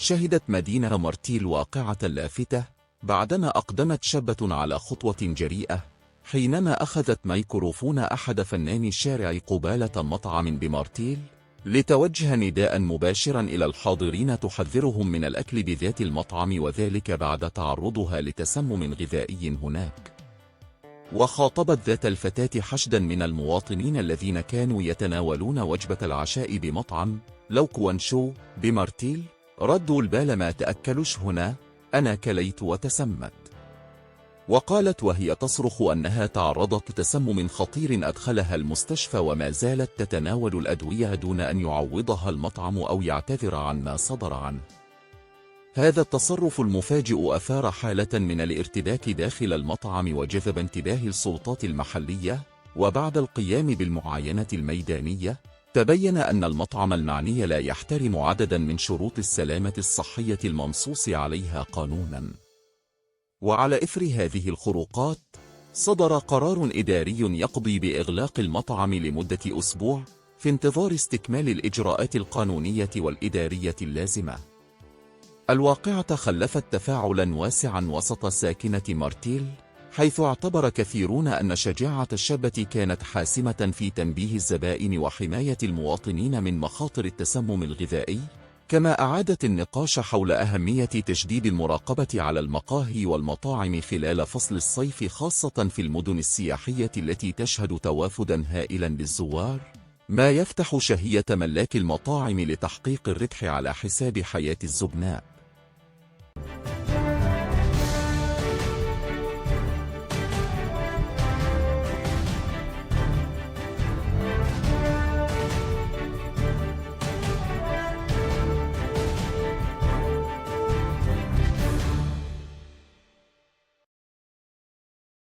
شهدت مدينة مارتيل واقعة لافتة بعدما أقدمت شابة على خطوة جريئة حينما أخذت ميكروفون أحد فناني الشارع قبالة مطعم بمارتيل لتوجه نداء مباشرا إلى الحاضرين تحذرهم من الأكل بذات المطعم، وذلك بعد تعرضها لتسمم غذائي هناك. وخاطبت ذات الفتاة حشدا من المواطنين الذين كانوا يتناولون وجبة العشاء بمطعم لو كوان شو بمارتيل: ردوا البال، ما تأكلوش هنا، أنا كليت وتسمت. وقالت وهي تصرخ أنها تعرضت لتسمم خطير أدخلها المستشفى وما زالت تتناول الأدوية دون أن يعوضها المطعم أو يعتذر عن ما صدر عنه. هذا التصرف المفاجئ أثار حالة من الارتباك داخل المطعم وجذب انتباه السلطات المحلية، وبعد القيام بالمعاينة الميدانية تبين أن المطعم المعني لا يحترم عددا من شروط السلامة الصحية المنصوص عليها قانونا. وعلى إثر هذه الخروقات صدر قرار إداري يقضي بإغلاق المطعم لمدة أسبوع في انتظار استكمال الإجراءات القانونية والإدارية اللازمة. الواقعة خلفت تفاعلا واسعا وسط ساكنة مارتيل، حيث اعتبر كثيرون أن شجاعة الشابة كانت حاسمة في تنبيه الزبائن وحماية المواطنين من مخاطر التسمم الغذائي، كما أعادت النقاش حول أهمية تشديد المراقبة على المقاهي والمطاعم خلال فصل الصيف، خاصة في المدن السياحية التي تشهد توافدا هائلا للزوار، ما يفتح شهية ملاك المطاعم لتحقيق الربح على حساب حياة الزبناء.